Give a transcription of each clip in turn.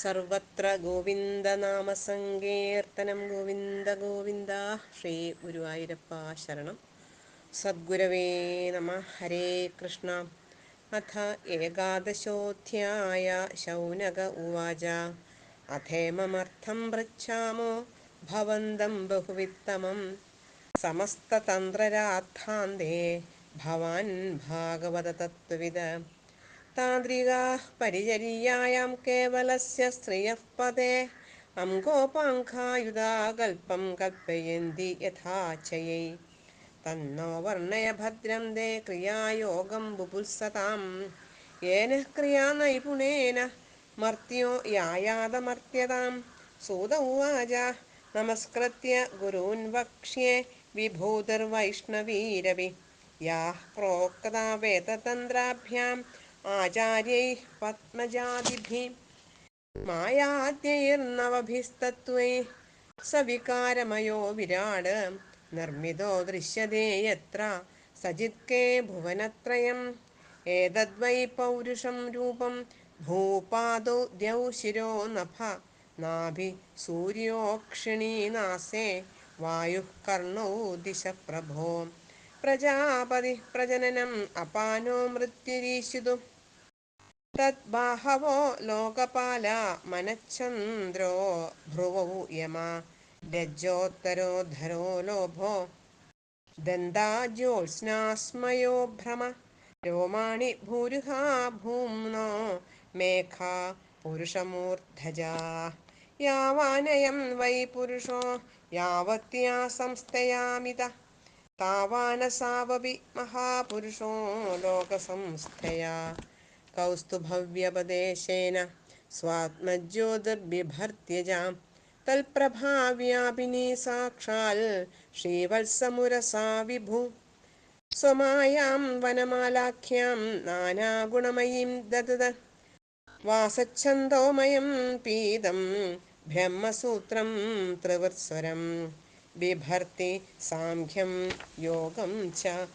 സർവത്ര ഗോവിന്ദനാമസങ്കീർത്തനം. ഗോവിന്ദ ഗോവിന്ദ. ശ്രീ ഗുരുവായൂരപ്പ ശരണം. സദ്ഗുരവേ നമ. ഹരേ കൃഷ്ണ. അഥ ഏകാദശോധ്യായ. ശൗനക ഉവാച. അഥേമമർത്ഥം പൃച്ഛാമോ ഭവന്തം ബഹുവിത്തമം സമസ്തതന്ത്രരാർത്ഥാന്തേ ഭവാൻ ഭാഗവത തത്വവിദ്. താന്ത്രികാഃ പരിചര്യായാം കേവലസ്യ സ്ത്രിയഃ പദേ അംഗോപാംഘായുധാ കൽപ്പം കൽപ്പയന്തി യഥാചയൈ. തന്നോ വർണ്ണയ ഭദ്രം ദേ ക്രിയായോഗം ബുഭുത്സതാം. യേന ക്രിയാനൈപുണേന മർത്യോ യായാതമർത്യതാം. സൂത ഉവാച. നമസ്കൃത്യ ഗുരൂൻ വക്ഷ്യേ വിഭൂതിർവൈഷ്ണവീരവി. യാഃ പ്രോക്താ വേദതന്ത്രാഭ്യാം ആചാര്യൈഃ പത്മജാതിഭിः. മായാദ്യൈർനവഭിസ്തത്വൈः സവികാരമയോ വിരാട്. നിർമ്മിതോ ദൃശ്യതേ യത്ര സജിത്കേ ഭുവനത്രയം. ഏതദ്വൈ പൗരുഷം രൂപം ഭൂപാദോ ദ്യൗ ശിരോ നഭ. നാഭി സൂര്യോക്ഷിണീ നാസേ വായുഃ കർണൗ ദിശ പ്രഭോ. പ്രജാപതി പ്രജനനം അപാനോ മൃത്യുരീശിതു. തദ്ബാഹവോ ലോകപാല മനഃചന്ദ്രോ ഭ്രുവൗ യമ. ലജ്ജോത്തരോദ്ധരോ ലോഭോ ദന്താജ്യോത്സ്നാസ്മയോ ഭ്രമ. രോമാണി ഭൂരിഹാ ഭൂമ്നോ മേഘാ പുരുഷമൂർധജാ. യാവാനയം വൈ പുരുഷോ യാവത്യാ സംസ്ഥയാമിത. താവാനസാവപി മഹാപുരുഷോ ലോകസംസ്ഥയാ. കൗസ്തുഭവ്യപദേശേന സ്വാത്മജ്യോതിർബിഭർത്യജാ. തൽപ്രഭാവ്യാപിനീ സാക്ഷാൽ ശ്രീവത്സമുരസാ വിഭു. സ്വമായാം വനമാലാഖ്യാം നാനാഗുണമയീം ദദത്. വാസച്ഛന്തോമയം പീതം ബ്രഹ്മസൂത്രം ത്രിവത്സരം. ബിഭർത്തി സാംഖ്യം യോഗം ച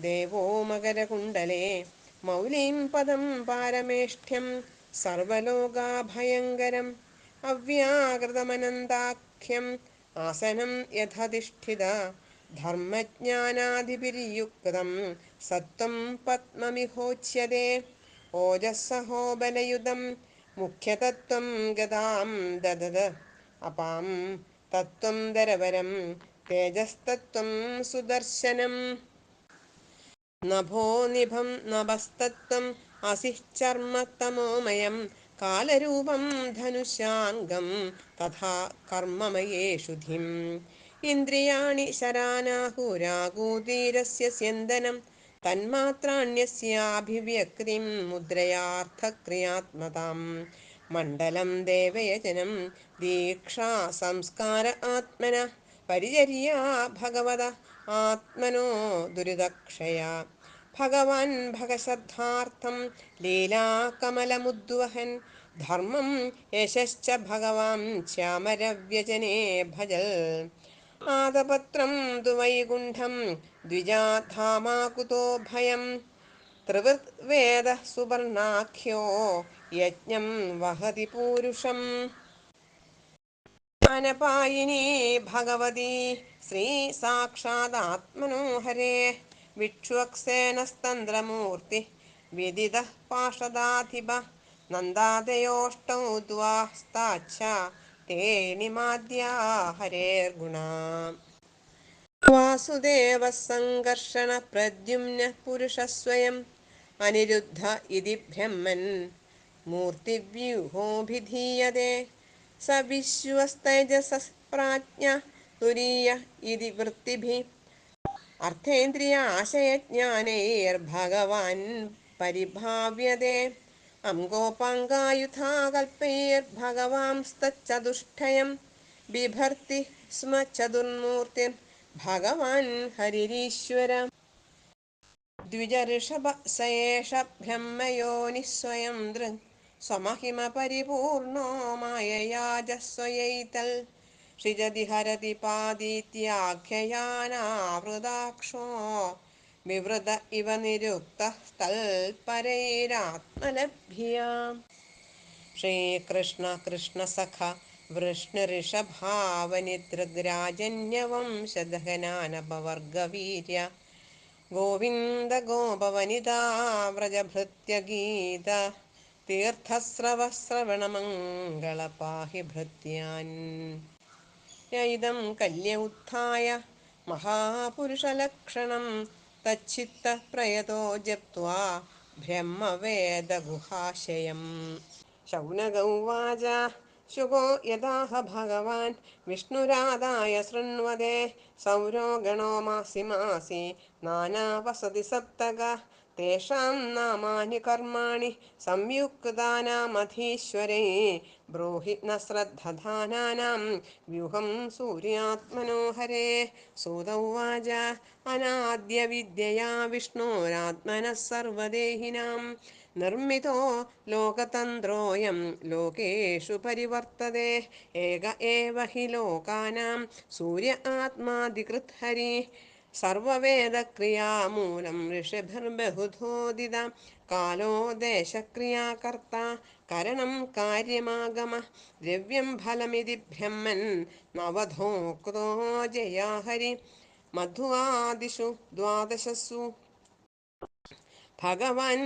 ദേവോ മകരകുണ്ടലേ. മൗലിം പദം പാരമേഷ്ഠ്യം സർവലോകാഭയങ്കരം. അവ്യാകൃതമനന്താഖ്യം ആസനം യഥധിഷ്ഠിത. ധർമ്മജ്ഞാനാദിഭിര്യുക്തം സത്വം പദ്മമിഹോച്യതേ. ഓജസ്സഹോ ബലയുതം മുഖ്യതത്വം ഗതാം ദദത്. അപാം തത്വം ദരവരം തേജസ്തത്വം സുദർശനം. നഭോ നിഭം നഭസ്തത്വം അസിശ്ചർമ്മതമോമയം. കാലരൂപം ധനുഷാംഗം തഥാ കർമ്മമയേഷു ധിം. ഇന്ദ്രിയാണി ശരാനാഹുരാകൂതീരസ്യ സ്യന്ദനം. തന്മാത്രാണ്യസ്യാഭിവ്യക്തിം മുദ്രയാർത്ഥക്രിയാത്മതാം. മണ്ഡലം ദേവയജനം ദീക്ഷാ സംസ്കാര ആത്മന. പരിചര്യാ ഭഗവത ആത്മനോ ദുരിതക്ഷയാ. ഭഗവാൻ ഭഗശ്രദ്ധാർത്ഥം ലീലാകമലമുദ്വഹൻ. ധർമ്മം യശശ്ച ഭഗവാൻ ശ്യാമരവ്യജനേ ഭജൽ. ആദപത്രം തു വൈകുണ്ഠം ദ്വിജാധാമാകുതോ ഭയം. ത്രിവൃത് സുവർണാഖ്യോ യജ്ഞം വഹതി പൂരുഷം. അനപായിനീ ഭഗവതി ശ്രീ സാക്ഷാദാത്മനോ ഹരേഃ. വിക്ഷ്വക്സേനസ്തന്ത്രമൂർത്തി വിദിതഃ പാർഷദാധിപ. നന്ദാദയോഷ്ടൗ ദ്വാസ്താച്ഛ തേ നിമാദ്യാ ഹരേർഗുണാ. വാസുദേവഃ സംകർഷണ പ്രദ്യുമ്നഃ പുരുഷസ്വയം. അനിരുദ്ധ ഇതി ബ്രഹ്മൻ മൂർത്തിവ്യൂഹോഭിധീയതേ. സ വിശ്വസ്തേജസഃ പ്രാജ്ഞ തുരീയ ഇതി വൃത്തിഭിഃ. അർത്ഥേന്ദ്രിയാശയജ്ഞാനൈർഭഗവാൻ പരിഭാവ്യതേ. അംഗോപാംഗായുധാ കൽപ്പൈർഭഗവാംസ്തച്ചതുഷ്ടയം. ബിഭർത്തി സ്മ ചതുർമൂർത്തിർ ഭഗവാൻ ഹരിരീശ്വര. ദ്വിജഋഷഭ സ ഏഷ ബ്രഹ്മയോനിഃ സ്വയം ദൃക്. സ്വമഹിമ പരിപൂർണോ മായയാ സ്വയൈതൽ. ഷിജതി ഹരതി പാദീത്യാഖ്യയാനാവൃതാക്ഷോ. വിവൃത ഇവ നിരുക്തഃ തൽപരൈരാത്മലഭ്യാ. ശ്രീകൃഷ്ണ കൃഷ്ണസഖ വൃഷ്ണിഋഷഭാവനിതൃഗ്രാജന്യവംശദഹനാനപവർഗവീര്യ ഗോവിന്ദ ഗോപവനിതാ വ്രജഭൃത്യഗീത തീർത്ഥസ്രവസ്രവണമംഗള പാഹി ഭൃത്യാൻ യൈദം കല്യ ഉത്ഥായ മഹാപുരുഷലക്ഷണം തച്ഛിത്ത പ്രയതോ ജപ്ത്വാ ബ്രഹ്മവേദഗുഹാശയം ശൗനക ഉവാച ശുകോ യഥാഹ ഭഗവാൻ വിഷ്ണുരാധായ ശൃണ്വതേ സൗരോ ഗണോ മാസി മാസി നാനാവസതി സപ്തക തേഷാം നാമാനി കർമാണി സംയുക്താനാമധീശ്വരൈ ബ്രൂഹി ന ശ്രദ്ധധാനാനാം വ്യൂഹം സൂര്യാത്മനോ ഹരേ സൂത ഉവാച അനാദ്യ വിദ്യയാ വിഷ്ണോരാത്മനഃ സർവദേഹിനാം നിർമ്മിതോ ലോകതന്ത്രോയം ലോകേഷു പരിവർത്തതേ ഏക ഏവ ഹി ലോകാനാം സൂര്യ ആത്മാധികൃത് ഹരി സർവവേദക്രിയാമൂലം ഋഷിഭിർബഹുധോദിത കാലോ ദേശക്രിയാകർത്ത കരണം കാര്യമാഗമ ദ്രവ്യം ഫലമിതി ബ്രഹ്മൻ നവധോക്തോ ജയാഹരി മധ്വാദിഷു ദ്വാദശസു ഭഗവാൻ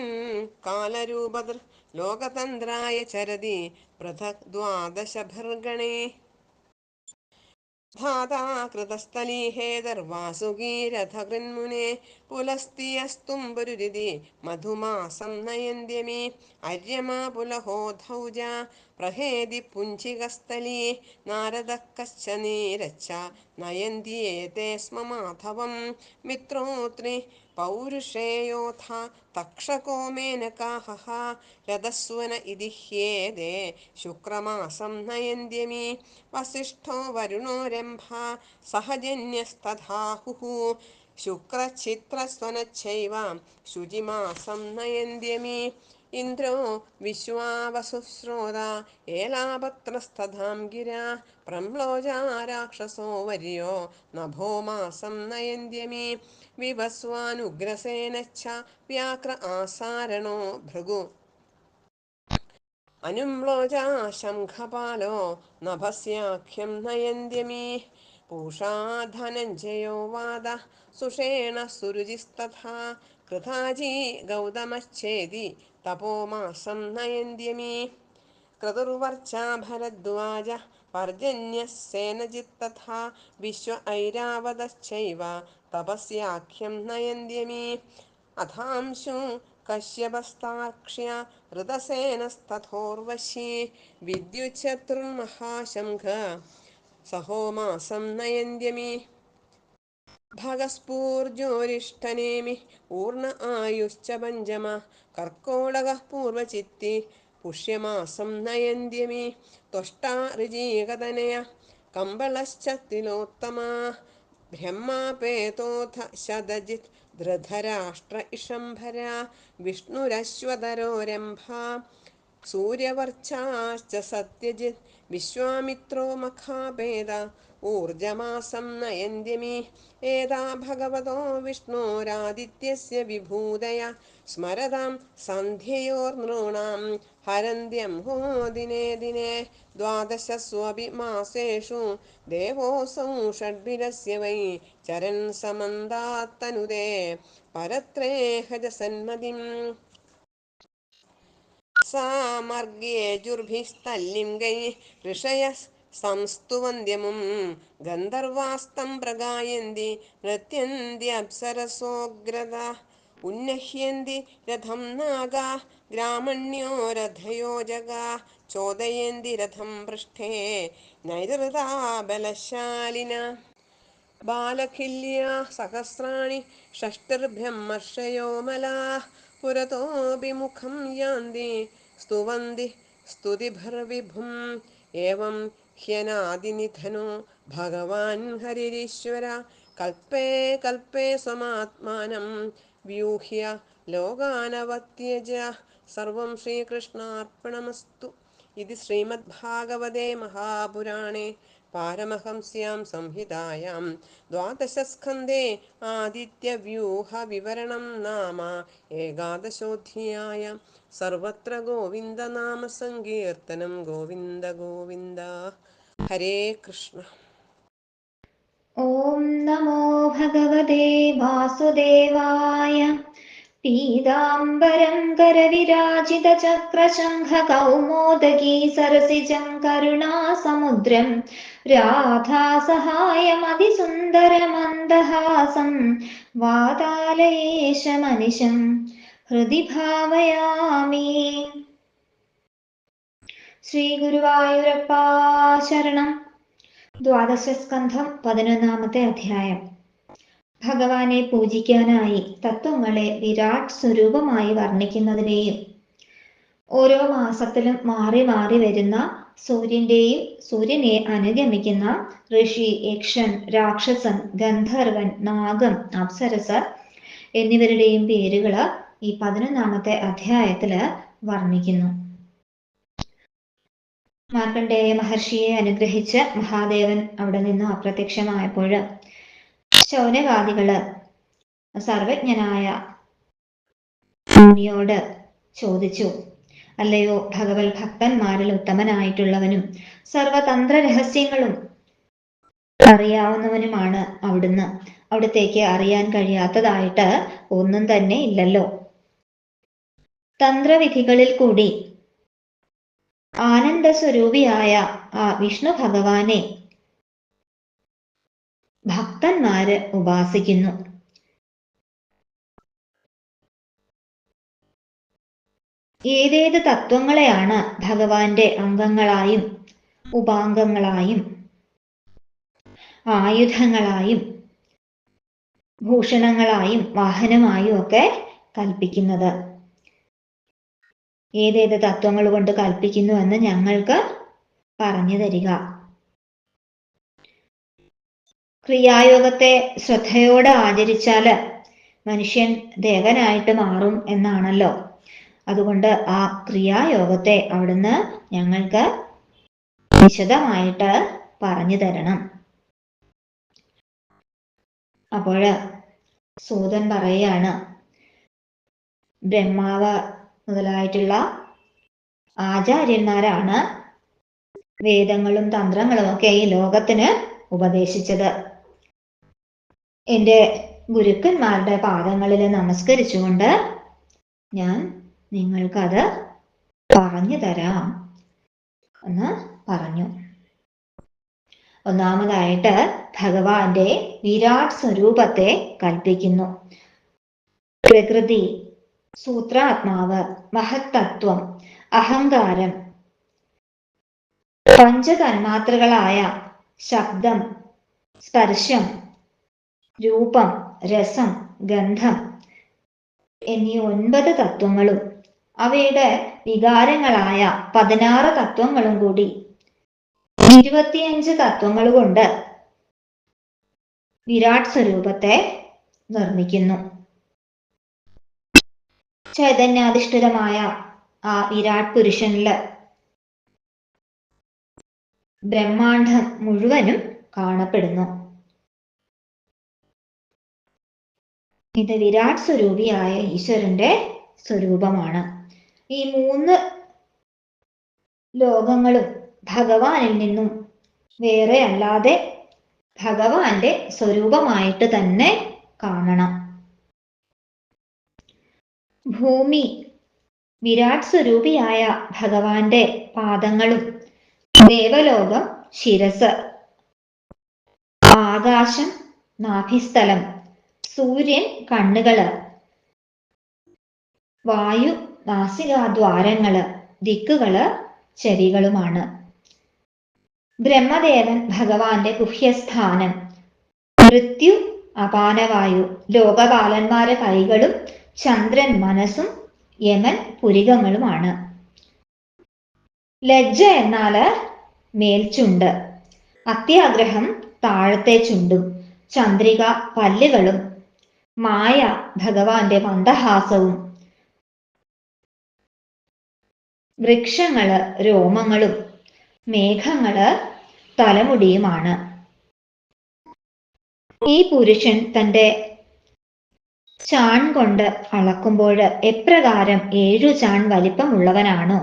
കാലരൂപതൃ ലോകതന്ത്രായ ചരതി പൃഥക് ദ്വാദശഭിർഗണേ ധാതാ കൃതസ്ഥലീഹേതർവാസുകീരഥകൃന്മുനെ പുലസ്തിയസ്തുംബുരുരിതി മധുമാസം നയന്ത്യമി അര്യമാ പുലഹോധൗജ പ്രഹേതി പുഞ്ചികസ്ഥലീ നാരദഃ കശ്ച നീരച്ച നയന്ത്യേതേ സ്മ മാധവം മിത്രോത്രി പൗരുഷേയോഥ തക്ഷകോ മേനകാഹ രതസ്വന ഇതി ഹ്യേതേ ശുക്രമാസം നയന്ത്യമി വസിഷ്ഠോ വരുണോ രംഭ സഹജന്യസ്തഥാഹുഃ ശുക്രചിത്രസ്വനച്ചൈവ ശുചിമാസം നയന്ത്യമി ഇന്ദ്രോ വിശ്വാവസുശ്രോത ഏലാപത്രസ്തധാം ഗിരാ പ്രംലോജാ രാക്ഷസോ വർയോ നഭോ മാസം നയന്ത്യമി വിവസ്വാനുഗ്രസേനശ്ച വ്യാക്ര ആസാരണോ ഭൃഗു അനുമ്ലോജാ ശംഖപാലോ നഭസ്യാഖ്യം നയന്ത്യമി പൂഷാ ധനഞ്ജയോ വാദ സുഷേണ സുരുചിസ്തഥാ കൃതാജീ ഗൗതമശ്ചേതി തപോമാസം നയന്ത്യമി ക്രതുർവർച്ചാ ഭരദ്വാജ പർജന്യഃ സേനജിത്തഥാ വിശ്വ ഐരാവതശ്ചൈവ തപസ്യാഖ്യം നയന്ത്യമി അഥാംശു കശ്യപസ്താക്ഷ്യ ഋതസേനസ്തഥോർവശി വിദ്യുച്ഛത്രുർമഹാശംഖ സഹോമാസം നയന്ത്യമി ഭഗസ്ഫൂർജോരിഷ്ടനേമി ഊർണ ആയുശ്ച പഞ്ചമ കർക്കോടകഃ പൂർവചിത്തി പുഷ്യമാസം നയന്ത്യമി ത്വഷ്ടാ ഋജീകതനയ കമ്പളശ്ച തിലോത്തമാ ബ്രഹ്മാപേതോഥ ശതജിത് ധൃതരാഷ്ട്ര ഇഷംഭര വിഷ്ണുരശ്വതരോ രംഭ സൂര്യവർച്ചാശ്ച സത്യജിത് വിശ്വാമിത്രോ മഖാപേത ഊർജമാസം നയന്ത്യമി ഏതാ ഭഗവതോ വിഷ്ണോരാദിത്യസ്യ വിഭൂതയ സ്മരതാം സന്ധ്യയോർനൃണാം ഹരന്ത്യംഹോ ദിനേ ദിനേ ദ്വാദശസ്വപി മാസേഷു ദേവോऽസൗ ഷഡ്ഭിരസ്യ വൈ ചരൻ സമന്താത്തനുദേ പരത്രേഹജ സന്മതിം സാമർഗ്യേജുർഭിസ്തല്ലിംഗൈ ഋഷയഃ സംസ്തുവന്ത്യമും ഗന്ധർവാസ്തം പ്രഗായന്തി നൃത്യന്തി അപ്സരസോഗ്രത ഉന്നഹ്യന്തി രഥം നാഗാ ഗ്രാമണ്യോ രഥയോജകാ ചോദയന്തി രഥം പൃഷ്ഠേ നൈതൃതാ ബലശാലിന ബാലഖില്യാ സഹസ്രാണി ഷഷ്ടിർബ്രഹ്മർഷയോ മലാഃ പുരതോऽഭിമുഖം യാന്തി സ്തുവന്തി സ്തുതിഭിർവിഭും ഏവം ഹ്യനാദിനിധനോ ഭഗവാൻ ഹരിരീശ്വര കൽപ്പേ കൽപ്പേ സ്വമാത്മാനം വ്യൂഹ്യ ലോകാനവത്യജ സർവം ശ്രീകൃഷ്ണാർപ്പണമസ്തു. ഇത് ശ്രീമദ്ഭാഗവതേ മഹാപുരാണേ पारमहंस्यां संहितायां द्वादशस्कन्धे आदित्यव्यूहविवरणं नाम एकादशोऽध्यायः। सर्वत्र गोविन्दनामसङ्कीर्तनं गोविन्द गोविन्द। हरे कृष्ण। ॐ नमो भगवते वासुदेवाय। पीताम्बरं करविराजितचक्रशङ्खकौमोदकी सरसिजं करुणासमुद्रं राधासहायमतिसुन्दरमन्दहासं वातालयेशमनिशं हृदि भावयामि। ശ്രീഗുരുവായൂരപ്പാ ശരണം. ദ്വാദശസ്കന്ധം 11-ാമത്തെ അധ്യായം. ഭഗവാനെ പൂജിക്കാനായി തത്വങ്ങളെ വിരാട് സ്വരൂപമായി വർണ്ണിക്കുന്നതിനെയും ഓരോ മാസത്തിലും മാറി മാറി വരുന്ന സൂര്യനെ അനുഗമിക്കുന്ന ഋഷി, യക്ഷൻ, രാക്ഷസൻ, ഗന്ധർവൻ, നാഗം, അപ്സരസർ എന്നിവരുടെയും പേരുകള് ഈ 11-ാമത്തെ അധ്യായത്തില് വർണ്ണിക്കുന്നു. മാർക്കണ്ഡേയ മഹർഷിയെ അനുഗ്രഹിച്ച് മഹാദേവൻ അവിടെ നിന്ന് അപ്രത്യക്ഷമായപ്പോൾ ശൗനകാദികള് സർവജ്ഞനായ മുനിയോട് ചോദിച്ചു, അല്ലയോ ഭഗവത് ഭക്തന്മാരിൽ ഉത്തമനായിട്ടുള്ളവനും സർവതന്ത്ര രഹസ്യങ്ങളും അറിയാവുന്നവനുമാണ് അവിടുന്ന്. അവിടത്തേക്ക് അറിയാൻ കഴിയാത്തതായിട്ട് ഒന്നും തന്നെ ഇല്ലല്ലോ. തന്ത്രവിധികളിൽ കൂടി ആനന്ദ സ്വരൂപിയായ ആ വിഷ്ണു ഭഗവാനെ ഭക്തന്മാര് ഉപാസിക്കുന്നു. ഏതേത് തത്വങ്ങളെയാണ് ഭഗവാന്റെ അംഗങ്ങളായും ഉപാംഗങ്ങളായും ആയുധങ്ങളായും ഭൂഷണങ്ങളായും വാഹനമായും ഒക്കെ കൽപ്പിക്കുന്നത്? ഏതേത് തത്വങ്ങൾ കൊണ്ട് കൽപ്പിക്കുന്നു എന്ന് ഞങ്ങൾക്ക് പറഞ്ഞു തരിക. ക്രിയായോഗത്തെ ശ്രദ്ധയോടെ ആചരിച്ചാല് മനുഷ്യൻ ദേവനായിട്ട് മാറും എന്നാണല്ലോ. അതുകൊണ്ട് ആ ക്രിയായോഗത്തെ അവിടുന്ന് ഞങ്ങൾക്ക് വിശദമായിട്ട് പറഞ്ഞു തരണം. അപ്പോഴ് സൂതൻ പറയാണ്, ബ്രഹ്മാവ് മുതലായിട്ടുള്ള ആചാര്യന്മാരാണ് വേദങ്ങളും തന്ത്രങ്ങളും ഒക്കെ ഈ ലോകത്തിന് ഉപദേശിച്ചത്. എൻ്റെ ഗുരുക്കന്മാരുടെ പാദങ്ങളിൽ നമസ്കരിച്ചുകൊണ്ട് ഞാൻ നിങ്ങൾക്കത് പറഞ്ഞു തരാം എന്ന് പറഞ്ഞു. ഒന്നാമതായിട്ട് ഭഗവാന്റെ വിരാട് സ്വരൂപത്തെ കൽപ്പിക്കുന്നു. പ്രകൃതി, സൂത്രാത്മാവ്, മഹത്തത്വം, അഹങ്കാരം, പഞ്ചതന്മാത്രകളായ ശബ്ദം, സ്പർശം, രൂപം, രസം, ഗന്ധം എന്നീ 9 തത്വങ്ങളും അവയുടെ വികാരങ്ങളായ 16 തത്വങ്ങളും കൂടി 25 തത്വങ്ങൾ കൊണ്ട് വിരാട് സ്വരൂപത്തെ നിർമ്മിക്കുന്നു. ചൈതന്യാധിഷ്ഠിതമായ ആ വിരാട് പുരുഷനില് ബ്രഹ്മാണ്ഡം മുഴുവനും കാണപ്പെടുന്നു. ഇത് വിരാട് സ്വരൂപിയായ ഈശ്വരന്റെ സ്വരൂപമാണ്. ഈ 3 ലോകങ്ങളും ഭഗവാനിൽ നിന്നും വേറെ അല്ലാതെ ഭഗവാന്റെ സ്വരൂപമായിട്ട് തന്നെ കാണണം. ഭൂമി വിരാട് സ്വരൂപിയായ ഭഗവാന്റെ പാദങ്ങളും, ദേവലോകം ശിരസ്, ആകാശം നാഭിസ്ഥലം, സൂര്യൻ കണ്ണുകള്, വായു നാസികാദ്വാരങ്ങള്, ദിക്കുകള് ചെവികളുമാണ്. ബ്രഹ്മദേവൻ ഭഗവാന്റെ ഗുഹ്യസ്ഥാനം, മൃത്യു അപാനവായു, ലോകപാലന്മാരെ കൈകളും, ചന്ദ്രൻ മനസ്സും, യമൻ പുരികങ്ങളുമാണ്. ലജ്ജ എന്നാല് മേൽചുണ്ട്, അത്യാഗ്രഹം താഴത്തെ ചുണ്ടും, ചന്ദ്രിക പല്ലുകളും, മായ ഭഗവാന്റെ മന്ദഹാസവും, വൃക്ഷങ്ങള് രോമങ്ങളും, മേഘങ്ങള് തലമുടിയുമാണ്. ഈ പുരുഷൻ തന്റെ ചാൺ കൊണ്ട് അളക്കുമ്പോൾ എപ്രകാരം 7 ചാൺ വലിപ്പമുള്ളവനാണോ,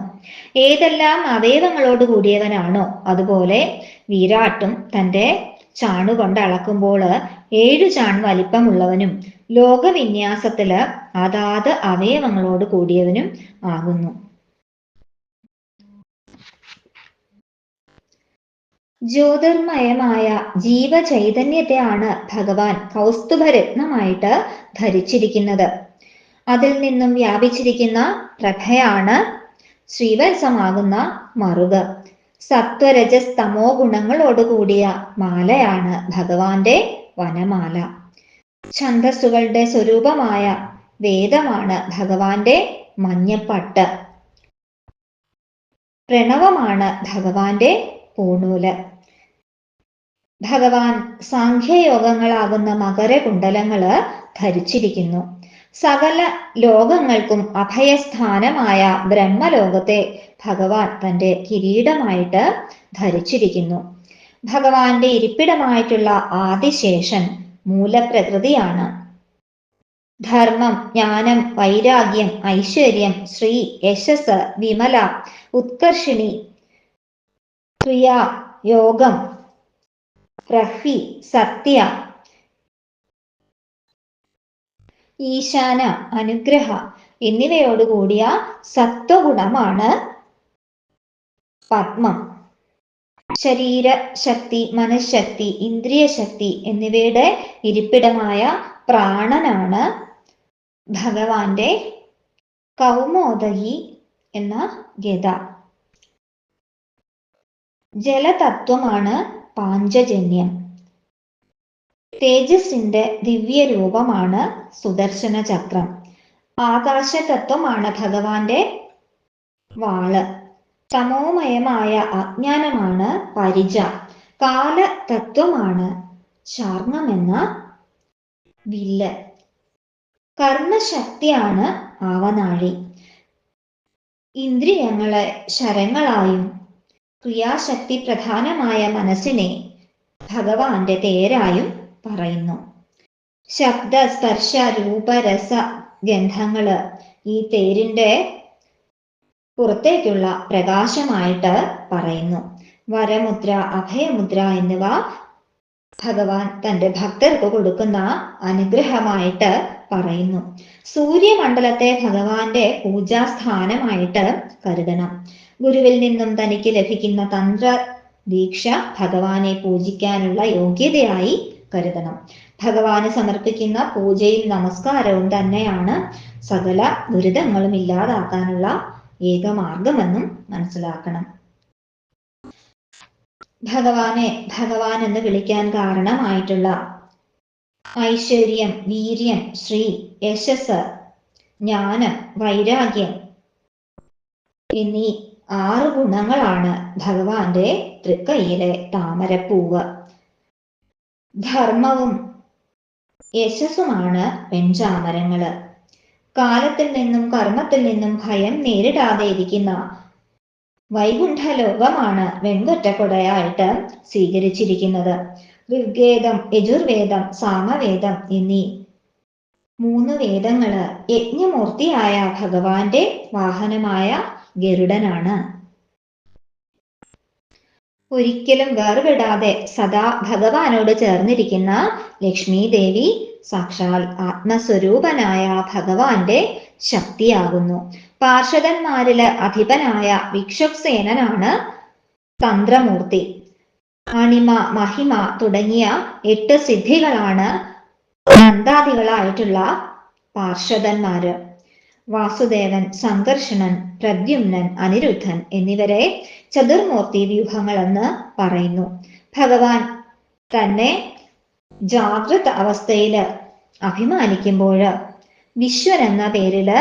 ഏതെല്ലാം അവയവങ്ങളോട് കൂടിയവനാണോ, അതുപോലെ വിരാട്ടും തന്റെ ചാണുകൊണ്ട് അളക്കുമ്പോൾ 7 ചാൺ വലിപ്പമുള്ളവനും ലോകവിന്യാസത്തില് അതാത് അവയവങ്ങളോട് കൂടിയവനും ആകുന്നു. ജ്യോതിർമയമായ ജീവചൈതന്യത്തെയാണ് ഭഗവാൻ കൗസ്തുഭരത്നമായിട്ട് ധരിച്ചിരിക്കുന്നത്. അതിൽ നിന്നും വ്യാപിച്ചിരിക്കുന്ന പ്രഭയാണ് ശ്രീവത്സമാകുന്ന മറുക്. സത്വരജസ് തമോ ഗുണങ്ങളോട് കൂടിയ മാലയാണ് ഭഗവാന്റെ വനമാല. ഛന്ദസ്സുകളുടെ സ്വരൂപമായ വേദമാണ് ഭഗവാന്റെ മഞ്ഞപ്പട്ട്. പ്രണവമാണ് ഭഗവാന്റെ പൂണൂല്. ഭഗവാൻ സാഖ്യയോഗങ്ങളാകുന്ന മകരകുണ്ടലങ്ങള് ധരിച്ചിരിക്കുന്നു. സകല ലോകങ്ങൾക്കും അഭയസ്ഥാനമായ ബ്രഹ്മലോകത്തെ ഭഗവാൻ തന്റെ കിരീടമായിട്ട് ധരിച്ചിരിക്കുന്നു. ഭഗവാന്റെ ഇരിപ്പിടമായിട്ടുള്ള ആദിശേഷൻ മൂലപ്രകൃതിയാണ്. ധർമ്മം, ജ്ഞാനം, വൈരാഗ്യം, ഐശ്വര്യം, ശ്രീ, യശസ്, വിമല, ഉത്കർഷിണി, ക്രിയ, യോഗം, പ്രഹ്വി, സത്യ, ഈശാന, അനുഗ്രഹ എന്നിവയോടുകൂടിയ സത്വഗുണമാണ് പത്മം. ശരീര ശക്തി, മനഃശക്തി, ഇന്ദ്രിയശക്തി എന്നിവയുടെ ഇരിപ്പിടമായ പ്രാണനാണ് ഭഗവാന്റെ കൗമോദകി എന്ന ഗദ. ജലതത്വമാണ് പാഞ്ചജന്യം. തേജസ്സിന്റെ ദിവ്യരൂപമാണ് സുദർശന ചക്രം. ആകാശതത്വമാണ് ഭഗവാന്റെ വാള്. തമോമയമായ അജ്ഞാനമാണ് പരിച. കാലതത്വമാണ് ശാർങ്ങമെന്ന വില്ല്. കർമ്മശക്തിയാണ് ആവനാഴി. ഇന്ദ്രിയങ്ങളെ ശരങ്ങളായും ക്രിയാശക്തി പ്രധാനമായ മനസ്സിനെ ഭഗവാന്റെ തേരായും പറയുന്നു. ശബ്ദ, സ്പർശ, രൂപ, രസ, ഗന്ധങ്ങള് ഈ തേരിന്റെ പുറത്തേക്കുള്ള പ്രകാശമായിട്ട് പറയുന്നു. വരമുദ്ര, അഭയമുദ്ര എന്നിവ ഭഗവാൻ തന്റെ ഭക്തർക്ക് കൊടുക്കുന്ന അനുഗ്രഹമായിട്ട് പറയുന്നു. സൂര്യമണ്ഡലത്തെ ഭഗവാന്റെ പൂജാസ്ഥാനമായിട്ട് കരുതണം. ഗുരുവിൽ നിന്നും തനിക്ക് ലഭിക്കുന്ന തന്ത്ര ദീക്ഷ ഭഗവാനെ പൂജിക്കാനുള്ള യോഗ്യതയായി കരുതണം. ഭഗവാന് സമർപ്പിക്കുന്ന പൂജയും നമസ്കാരവും തന്നെയാണ് സകല ദുരിതങ്ങളും ഇല്ലാതാക്കാനുള്ള ഏകമാർഗമെന്നും മനസ്സിലാക്കണം. ഭഗവാനെ ഭഗവാൻ എന്ന് വിളിക്കാൻ കാരണമായിട്ടുള്ള ഐശ്വര്യം, വീര്യം, ശ്രീ, യശസ്, ജ്ഞാനം, വൈരാഗ്യം എന്നീ 6 ഗുണങ്ങളാണ് ഭഗവാന്റെ തൃക്കൈയിലെ താമരപ്പൂവ്. ധർമ്മവും യശസ്സുമാണ് വെഞ്ചാമരങ്ങള്. കാലത്തിൽ നിന്നും കർമ്മത്തിൽ നിന്നും ഭയം നേരിടാതെ ഇരിക്കുന്ന വൈകുണ്ഠലോകമാണ് വെൺകൊറ്റക്കൊടയായിട്ട് സ്വീകരിച്ചിരിക്കുന്നത്. ഋഗ്വേദം, യജുർവേദം, സാമവേദം എന്നീ 3 വേദങ്ങള് യജ്ഞമൂർത്തിയായ ഭഗവാന്റെ വാഹനമായ ഗരുഡനാണ്. ഒരിക്കലും വേർവിടാതെ സദാ ഭഗവാനോട് ചേർന്നിരിക്കുന്ന ലക്ഷ്മി ദേവി സാക്ഷാൽ ആത്മസ്വരൂപനായ ഭഗവാന്റെ ശക്തിയാകുന്നു. പാർഷദന്മാരില് അധിപനായ വിക്ഷുസേനനാണ് തന്ത്രമൂർത്തി. അണിമ, മഹിമ തുടങ്ങിയ 8 സിദ്ധികളാണ് നന്ദാദികളായിട്ടുള്ള പാർഷദന്മാര്. വാസുദേവൻ, സംഘർഷണൻ, പ്രദ്യുമ്നൻ, അനിരുദ്ധൻ എന്നിവരെ ചതുർമൂർത്തി വ്യൂഹങ്ങളെന്ന് പറയുന്നു. ഭഗവാൻ തന്നെ ജാഗ്രത അവസ്ഥയില് അഭിമാനിക്കുമ്പോൾ വിശ്വൻ എന്ന പേരില്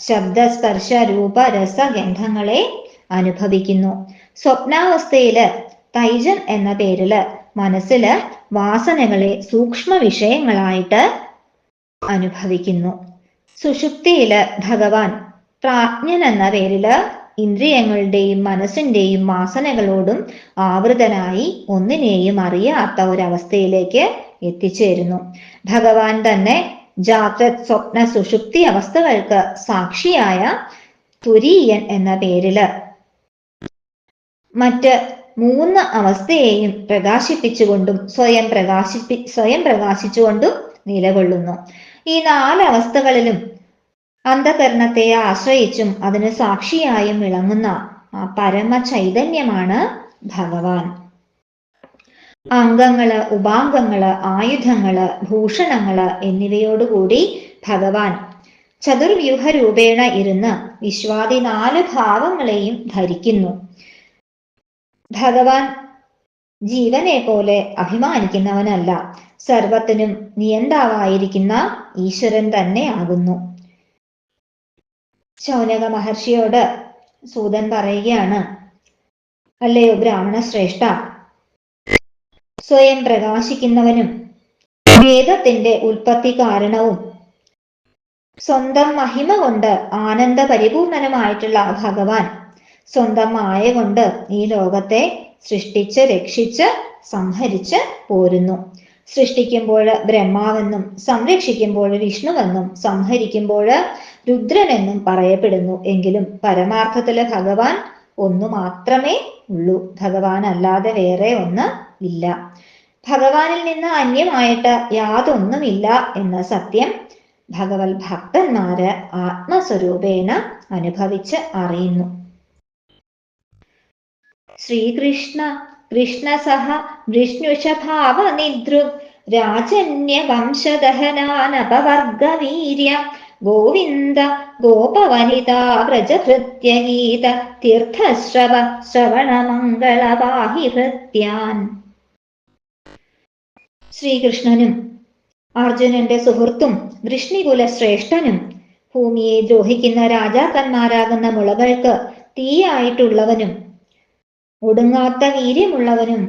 ശബ്ദ, സ്പർശ, രൂപ, രസ, ഗന്ധങ്ങളെ അനുഭവിക്കുന്നു. സ്വപ്നാവസ്ഥയില് തൈജൻ എന്ന പേരില് മനസ്സില് വാസനകളെ സൂക്ഷ്മ വിഷയങ്ങളായിട്ട് അനുഭവിക്കുന്നു. സുഷുപ്തിയില് ഭഗവാൻ പ്രാജ്ഞൻ എന്ന പേരില് ഇന്ദ്രിയങ്ങളുടെയും മനസ്സിന്റെയും വാസനകളോടും ആവൃതനായി ഒന്നിനെയും അറിയാത്ത ഒരവസ്ഥയിലേക്ക് എത്തിച്ചേരുന്നു. ഭഗവാൻ തന്നെ ജാഗ്രത്, സ്വപ്ന, സുഷുപ്തി അവസ്ഥകൾക്ക് സാക്ഷിയായ തുരീയൻ എന്ന പേരില് മറ്റ് 3 അവസ്ഥയെയും പ്രകാശിപ്പിച്ചുകൊണ്ടും സ്വയം പ്രകാശിച്ചുകൊണ്ടും നിലകൊള്ളുന്നു. ഈ 4 അവസ്ഥകളിലും അന്ധകരണത്തെ ആശ്രയിച്ചും അതിന് സാക്ഷിയായും വിളങ്ങുന്ന ആ പരമ ചൈതന്യമാണ് ഭഗവാൻ. അംഗങ്ങള്, ഉപാംഗങ്ങള്, ആയുധങ്ങള്, ഭൂഷണങ്ങള് എന്നിവയോടുകൂടി ഭഗവാൻ ചതുർവ്യൂഹ രൂപേണ ഇരുന്ന് വിശ്വാദി 4 ഭാവങ്ങളെയും ധരിക്കുന്നു. ഭഗവാൻ ജീവനെ പോലെ അഭിമാനിക്കുന്നവനല്ല, സർവത്തിനും നിയന്താവായിരിക്കുന്ന ഈശ്വരൻ തന്നെ ആകുന്നു. ശൗനക മഹർഷിയോട് സൂതൻ പറയുകയാണ്, അല്ലയോ ബ്രാഹ്മണ ശ്രേഷ്ഠ, സ്വയം പ്രകാശിക്കുന്നവനും വേദത്തിന്റെ ഉൽപ്പത്തി കാരണവും സ്വന്തം മഹിമ കൊണ്ട് ആനന്ദ പരിപൂർണനുമായിട്ടുള്ള ഭഗവാൻ സ്വന്തം മായ കൊണ്ട് ഈ ലോകത്തെ സൃഷ്ടിച്ച് രക്ഷിച്ച് സംഹരിച്ച് പോരുന്നു. സൃഷ്ടിക്കുമ്പോൾ ബ്രഹ്മാവെന്നും സംരക്ഷിക്കുമ്പോൾ വിഷ്ണുവെന്നും സംഹരിക്കുമ്പോൾ രുദ്രനെന്നും പറയപ്പെടുന്നു. എങ്കിലും പരമാർത്ഥത്തില് ഭഗവാൻ ഒന്നു മാത്രമേ ഉള്ളൂ. ഭഗവാൻ അല്ലാതെ വേറെ ഒന്ന് ഇല്ല. ഭഗവാനിൽ നിന്ന് അന്യമായിട്ട് യാതൊന്നുമില്ല എന്ന സത്യം ഭഗവത് ഭക്തന്മാര് ആത്മസ്വരൂപേണ അനുഭവിച്ച് അറിയുന്നു. ശ്രീകൃഷ്ണ കൃഷ്ണ സഹ വിഷ്ണുഷഭാവ നിദ്രു രാജന്യ വംശദഹനാനപവർഗവീര്യ ഗോവിന്ദ ഗോപവനിതാ വ്രജഭൃത്യഗീത തീർത്ഥശ്രവ ശ്രവണമംഗളവാഹി ഹൃത്യാൻ. ശ്രീകൃഷ്ണനും അർജുനന്റെ സുഹൃത്തും വൃഷ്ണികുല ശ്രേഷ്ഠനും ഭൂമിയെ ദ്രോഹിക്കുന്ന രാജാക്കന്മാരാകുന്ന മുളകൾക്ക് തീയായിട്ടുള്ളവനും ഒടുങ്ങാത്ത വീര്യമുള്ളവനും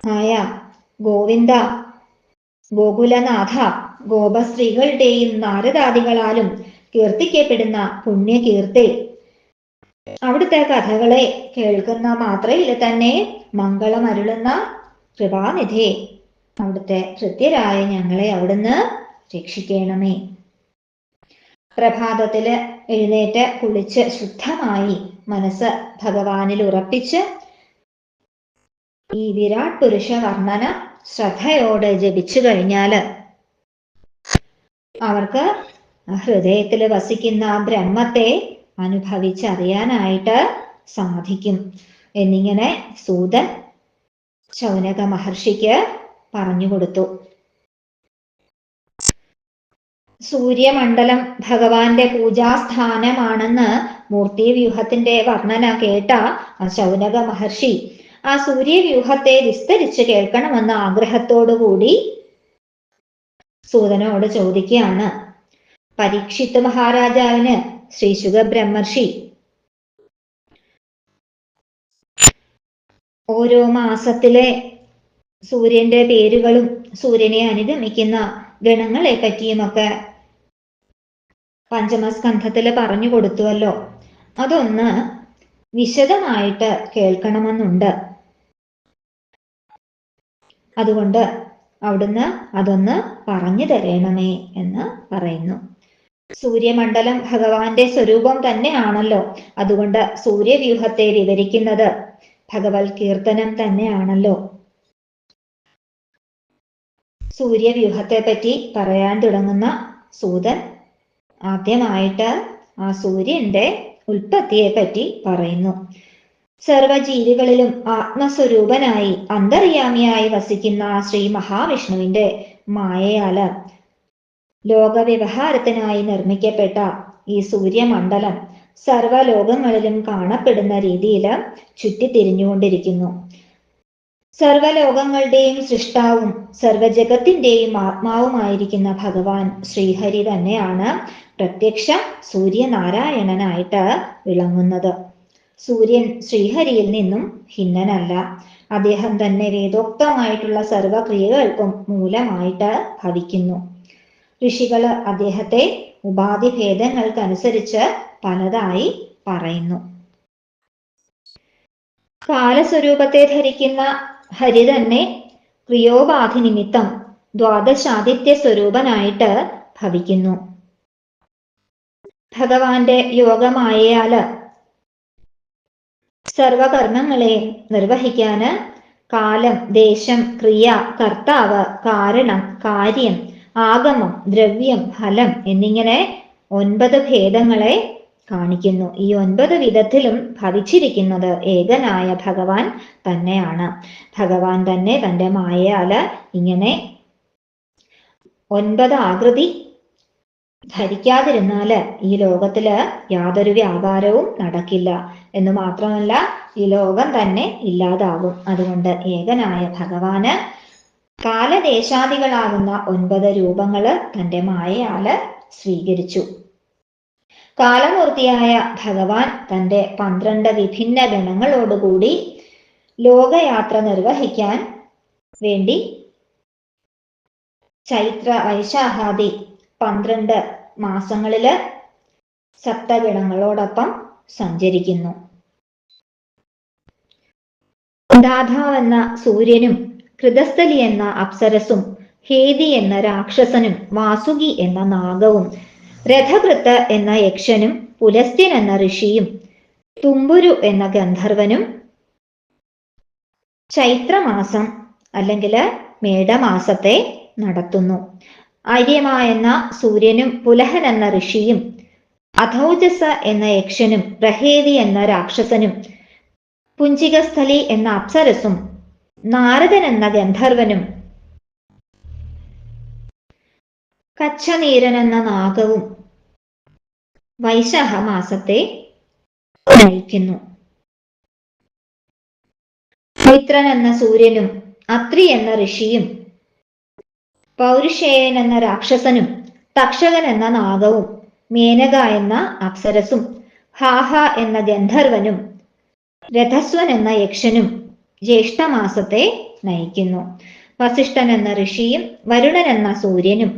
ആയ ഗോവിന്ദ, ഗോകുലനാഥ, ഗോപസ്ത്രീകളുടെയും നാരദാദികളാലും കീർത്തിക്കപ്പെടുന്ന പുണ്യകീർത്തി, അവിടുത്തെ കഥകളെ കേൾക്കുന്ന മാത്രയിൽ തന്നെ മംഗളമരുളുന്ന കൃപാനിധി, അവിടുത്തെ ഹൃദ്യരായ ഞങ്ങളെ അവിടുന്ന് രക്ഷിക്കണമേ. പ്രഭാതത്തില് എഴുന്നേറ്റ് കുളിച്ച് ശുദ്ധമായി മനസ്സ് ഭഗവാനിൽ ഉറപ്പിച്ച് ഈ വിരാട് പുരുഷ വർണ്ണന ശ്രദ്ധയോടെ ജപിച്ചു കഴിഞ്ഞാല് അവർക്ക് ഹൃദയത്തിൽ വസിക്കുന്ന ബ്രഹ്മത്തെ അനുഭവിച്ചറിയാനായിട്ട് സാധിക്കും എന്നിങ്ങനെ സൂതൻ ശൗനക മഹർഷിക്ക് പറഞ്ഞുകൊടുത്തു. സൂര്യമണ്ഡലം ഭഗവാന്റെ പൂജാസ്ഥാനമാണെന്ന് മൂർത്തിവ്യൂഹത്തിന്റെ വർണ്ണന കേട്ട ശൗനക മഹർഷി ആ സൂര്യവ്യൂഹത്തെ വിസ്തരിച്ച് കേൾക്കണമെന്ന ആഗ്രഹത്തോടുകൂടി സൂതനോട് ചോദിക്കുകയാണ്. പരീക്ഷിത് മഹാരാജാവിന് ശ്രീ ശുകബ്രഹ്മർഷി ഓരോ മാസത്തിലെ സൂര്യന്റെ പേരുകളും സൂര്യനെ അനുഗമിക്കുന്ന ഗണങ്ങളെ പറ്റിയുമൊക്കെ പഞ്ചമസ്കന്ധത്തില് പറഞ്ഞു കൊടുത്തുവല്ലോ. അതൊന്ന് വിശദമായിട്ട് കേൾക്കണമെന്നുണ്ട്. അതുകൊണ്ട് അവിടുന്ന് അതൊന്ന് പറഞ്ഞു തരണമേ എന്ന് പറയുന്നു. സൂര്യമണ്ഡലം ഭഗവാന്റെ സ്വരൂപം തന്നെയാണല്ലോ. അതുകൊണ്ട് സൂര്യവ്യൂഹത്തെ വിവരിക്കുന്നത് ഭഗവത് കീർത്തനം തന്നെയാണല്ലോ. സൂര്യവ്യൂഹത്തെ പറ്റി പറയാൻ തുടങ്ങുന്ന സൂതൻ ആദ്യമായിട്ട് ആ സൂര്യന്റെ ഉൽപ്പത്തിയെ പറ്റി പറയുന്നു. സർവജീവികളിലും ആത്മസ്വരൂപനായി അന്തർയാമിയായി വസിക്കുന്ന ശ്രീ മഹാവിഷ്ണുവിന്റെ മായയാല് ലോകവ്യവഹാരത്തിനായി നിർമ്മിക്കപ്പെട്ട ഈ സൂര്യമണ്ഡലം സർവലോകങ്ങളിലും കാണപ്പെടുന്ന രീതിയിൽ ചുറ്റിത്തിരിഞ്ഞുകൊണ്ടിരിക്കുന്നു. സർവലോകങ്ങളുടെയും സൃഷ്ടാവും സർവജഗത്തിന്റെയും ആത്മാവുമായിരിക്കുന്ന ഭഗവാൻ ശ്രീഹരി തന്നെയാണ് പ്രത്യക്ഷ സൂര്യനാരായണനായിട്ട് വിളങ്ങുന്നത്. സൂര്യൻ ശ്രീഹരിയിൽ നിന്നും ഭിന്നനല്ല. അദ്ദേഹം തന്നെ വേദോക്തമായിട്ടുള്ള സർവക്രിയകൾക്കും മൂലമായിട്ട് ഭവിക്കുന്നു. ഋഷികള് അദ്ദേഹത്തെ ഉപാധിഭേദങ്ങൾക്കനുസരിച്ച് പലതായി പറയുന്നു. കാലസ്വരൂപത്തെ ധരിക്കുന്ന ഹരി തന്നെ ക്രിയോപാധി നിമിത്തം ദ്വാദശാദിത്യ സ്വരൂപനായിട്ട് ഭവിക്കുന്നു. ഭഗവാന്റെ യോഗമായയാല് സർവകർമ്മങ്ങളെയും നിർവഹിക്കാന് കാലം, ദേശം, ക്രിയ, കർത്താവ്, കാരണം, കാര്യം, ആഗമം, ദ്രവ്യം, ഫലം എന്നിങ്ങനെ 9 ഭേദങ്ങളെ കാണിക്കുന്നു. ഈ 9 വിധത്തിലും ഭവിച്ചിരിക്കുന്നത് ഏകനായ ഭഗവാൻ തന്നെയാണ്. ഭഗവാൻ തന്നെ തന്റെ മായയാല് ഇങ്ങനെ 9 ആകൃതി ധരിക്കാതിരുന്നാല് ഈ ലോകത്തില് യാതൊരു വ്യാപാരവും നടക്കില്ല എന്ന് മാത്രമല്ല ഈ ലോകം തന്നെ ഇല്ലാതാകും. അതുകൊണ്ട് ഏകനായ ഭഗവാന് കാലദേശാദികളാകുന്ന 9 രൂപങ്ങള് തന്റെ മായയാല് സ്വീകരിച്ചു. കാലമൂർത്തിയായ ഭഗവാൻ തന്റെ 12 വിഭിന്ന ഗണങ്ങളോടുകൂടി ലോകയാത്ര നിർവഹിക്കാൻ വേണ്ടി ചൈത്ര വൈശാഖാദി 12 മാസങ്ങളില് സപ്തഗണങ്ങളോടൊപ്പം സഞ്ചരിക്കുന്നു. ദാധാവ് എന്ന സൂര്യനും കൃതസ്ഥലി എന്ന അപ്സരസും ഹേതി എന്ന രാക്ഷസനും വാസുകി എന്ന നാഗവും രഥകൃത്ത് എന്ന യക്ഷനും പുലസ്ത്യൻ എന്ന ഋഷിയും തുമ്പുരു എന്ന ഗന്ധർവനും ചൈത്രമാസം അല്ലെങ്കിൽ മേടമാസത്തെ നടത്തുന്നു. ആര്യമ എന്ന സൂര്യനും പുലഹൻ എന്ന ഋഷിയും അധൗജസ എന്ന യക്ഷനും പ്രഹേതി എന്ന രാക്ഷസനും പുഞ്ചികസ്ഥലി എന്ന അപ്സരസും നാരദൻ എന്ന ഗന്ധർവനും കച്ചനീരൻ എന്ന നാഗവും വൈശാഖ മാസത്തെ നയിക്കുന്നു. മിത്രൻ എന്ന സൂര്യനും അത്രി എന്ന ഋഷിയും പൗരുഷേയൻ എന്ന രാക്ഷസനും തക്ഷകൻ എന്ന നാഗവും മേനക എന്ന അപ്സരസും ഹാഹ എന്ന ഗന്ധർവനും രഥസ്വൻ എന്ന യക്ഷനും ജ്യേഷ്ഠമാസത്തെ നയിക്കുന്നു. വസിഷ്ഠൻ എന്ന ഋഷിയും വരുണൻ എന്ന സൂര്യനും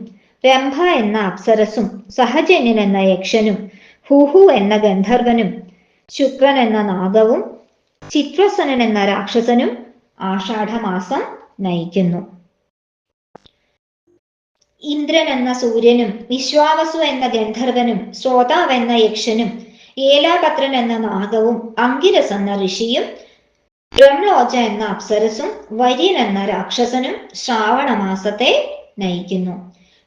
രംഭ എന്ന അപ്സരസും സഹജന്യൻ എന്ന യക്ഷനും ഹുഹു എന്ന ഗന്ധർവനും ശുക്രൻ എന്ന നാഗവും ചിത്രസനൻ എന്ന രാക്ഷസനും ആഷാഢമാസം നയിക്കുന്നു. ഇന്ദ്രൻ എന്ന സൂര്യനും വിശ്വാവസു എന്ന ഗന്ധർവനും ശ്രോതാവ് എന്ന യക്ഷനും ഏലാപത്രൻ എന്ന നാഗവും അങ്കിരസ് എന്ന ഋഷിയും ബ്രഹ്മലോച എന്ന അപ്സരസും വര്യൻ എന്ന രാക്ഷസനും ശ്രാവണമാസത്തെ നയിക്കുന്നു.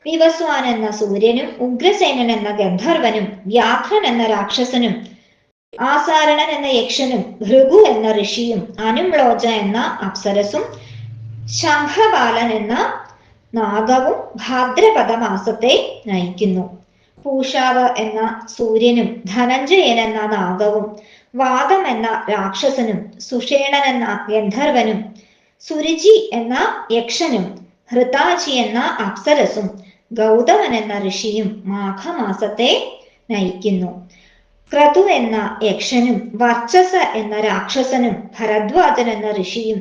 വിവസ്വാൻ എന്ന സൂര്യനും ഉഗ്രസേനൻ എന്ന ഗന്ധർവനും വ്യാഘ്രൻ എന്ന രാക്ഷസനും ആസാരണൻ എന്ന യക്ഷനും ഭൃഗു എന്ന ഋഷിയും അനുംലോച എന്ന അപ്സരസും ശംഖപാലൻ എന്ന നാഗവും ഭാദ്രപദ മാസത്തെ നയിക്കുന്നു. പൂഷാവ് എന്ന സൂര്യനും ധനഞ്ജയൻ എന്ന നാഗവും വാദം എന്ന രാക്ഷസനും സുഷേണൻ എന്ന ഗന്ധർവനും സുരുചി എന്ന യക്ഷനും ഹൃതാചി എന്ന അപ്സരസും ഗൗതമൻ എന്ന ഋഷിയും മാഘമാസത്തെ നയിക്കുന്നു. ക്രതു എന്ന യക്ഷനും വർച്ചസ എന്ന രാക്ഷസനും ഭരദ്വാജൻ എന്ന ഋഷിയും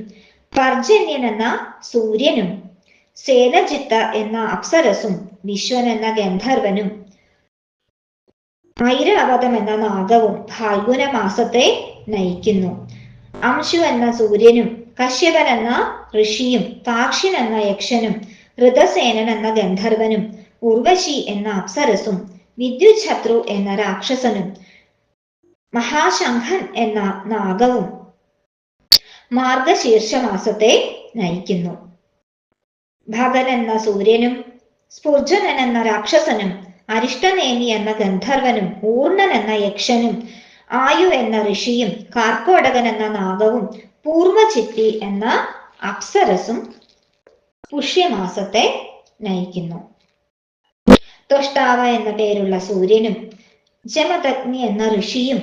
പർജന്യൻ എന്ന സൂര്യനും സേനജിത്ത എന്ന അപ്സരസും വിശ്വൻ എന്ന ഗന്ധർവനും ഐരാവതം എന്ന നാഗവും ഫാൽഗുന മാസത്തെ നയിക്കുന്നു. അംശു എന്ന സൂര്യനും കശ്യപൻ എന്ന ഋഷിയും താക്ഷ്യൻ എന്ന യക്ഷനും ഋതസേനൻ എന്ന ഗന്ധർവനും ഉർവശി എന്ന അപ്സരസും വിദ്യുച്ഛത്രു എന്ന രാക്ഷസനും മഹാശംഖൻ എന്ന നാഗവും മാർഗശീർഷമാസത്തെ നയിക്കുന്നു. ഭഗൻ എന്ന സൂര്യനും സ്ഫുർജനൻ എന്ന രാക്ഷസനും അരിഷ്ടനേമി എന്ന ഗന്ധർവനും ഊർണൻ എന്ന യക്ഷനും ആയു എന്ന ഋഷിയും കാർക്കോടകൻ എന്ന നാഗവും പൂർവചിത്തി എന്ന അപ്സരസും പുഷ്യമാസത്തെ നയിക്കുന്നു. ത്വഷ്ടാവ എന്ന പേരുള്ള സൂര്യനും ജമദഗ്നി എന്ന ഋഷിയും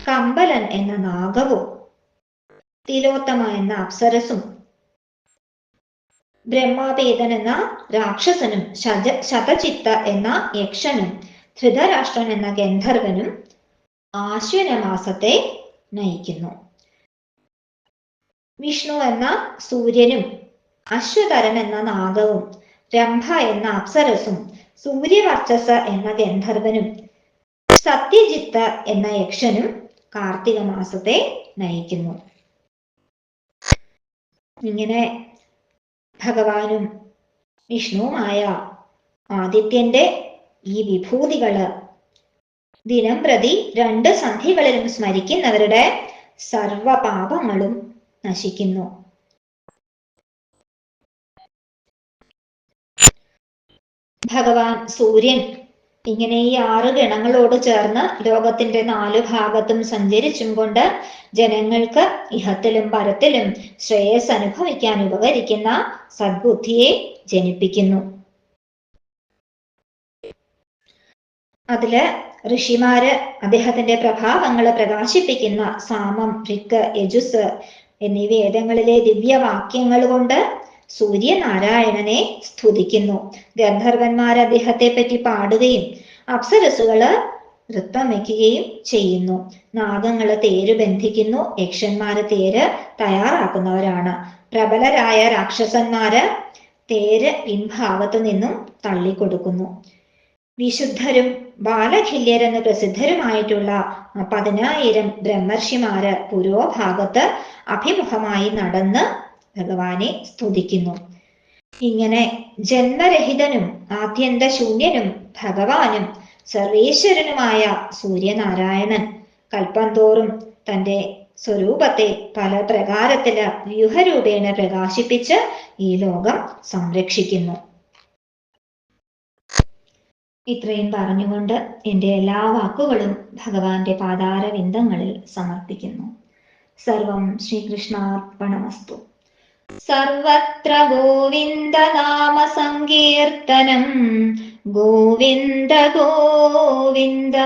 കമ്പലൻ എന്ന നാഗവും തിലോത്തമ എന്ന അപ്സരസും ബ്രഹ്മാപേദൻ എന്ന രാക്ഷസനും ശതചിത്ത എന്ന യക്ഷനും ധൃതരാഷ്ട്രൻ എന്ന ഗന്ധർവനും ആശ്വനമാസത്തെ നയിക്കുന്നു. വിഷ്ണു എന്ന സൂര്യനും അശ്വതരൻ എന്ന നാഗവും രംഭ എന്ന അപ്സരസും സൂര്യവർച്ചസ എന്ന ഗന്ധർവനും സത്യജിത്ത് എന്ന യക്ഷനും കാർത്തിക മാസത്തെ നയിക്കുന്നു. ഇങ്ങനെ ഭഗവാനും വിഷ്ണുവുമായ ആദിത്യന്റെ ഈ വിഭൂതികള് ദിനം പ്രതി 2 സന്ധികളിലും സ്മരിക്കുന്നവരുടെ സർവപാപങ്ങളും നശിക്കുന്നു. ഭഗവാൻ സൂര്യൻ ഇങ്ങനെ ഈ 6 ഗണങ്ങളോട് ചേർന്ന് ലോകത്തിന്റെ 4 ഭാഗത്തും സഞ്ചരിച്ചും കൊണ്ട് ജനങ്ങൾക്ക് ഇഹത്തിലും പരത്തിലും ശ്രേയസ് അനുഭവിക്കാൻ ഉപകരിക്കുന്ന സദ്ബുദ്ധിയെ ജനിപ്പിക്കുന്നു. അതില് ഋഷിമാര് അദ്ദേഹത്തിന്റെ പ്രഭാവങ്ങളെ പ്രകാശിപ്പിക്കുന്ന സാമം, ഋക്ക്, യജുസ് എന്നീ വേദങ്ങളിലെ ദിവ്യവാക്യങ്ങൾ കൊണ്ട് സൂര്യനാരായണനെ സ്തുതിക്കുന്നു. ഗന്ധർവന്മാർ അദ്ദേഹത്തെ പറ്റി പാടുകയും അപ്സരസുകള് നൃത്തം വയ്ക്കുകയും ചെയ്യുന്നു. നാഗങ്ങള് തേര് ബന്ധിക്കുന്നു. യക്ഷന്മാര് തേര് തയ്യാറാക്കുന്നവരാണ്. പ്രബലരായ രാക്ഷസന്മാര് തേര് പിൻഭാഗത്തു നിന്നും തള്ളിക്കൊടുക്കുന്നു. വിശുദ്ധരും ബാലഖില്യരെന്ന് പ്രസിദ്ധരുമായിട്ടുള്ള 10,000 ബ്രഹ്മർഷിമാര് പുരോഭാഗത്ത് അഭിമുഖമായി നടന്ന് ഭഗവാനെ സ്തുതിക്കുന്നു. ഇങ്ങനെ ജന്മരഹിതനും ആദ്യന്തശൂന്യനും ഭഗവാനും സർവേശ്വരനുമായ സൂര്യനാരായണൻ കൽപ്പം തോറും തന്റെ സ്വരൂപത്തെ പല പ്രകാരത്തില് വ്യൂഹരൂപേണ പ്രകാശിപ്പിച്ച് ഈ ലോകം സംരക്ഷിക്കുന്നു. ഇത്രയും പറഞ്ഞുകൊണ്ട് എൻ്റെ എല്ലാ വാക്കുകളും ഭഗവാന്റെ പാതാരവിന്ദങ്ങളിൽ സമർപ്പിക്കുന്നു. സർവം ശ്രീകൃഷ്ണാർപ്പണമസ്തു. സർവത്ര ഗോവിന്ദ നാമ സങ്കീർത്തനം. ഗോവിന്ദ ഗോവിന്ദ.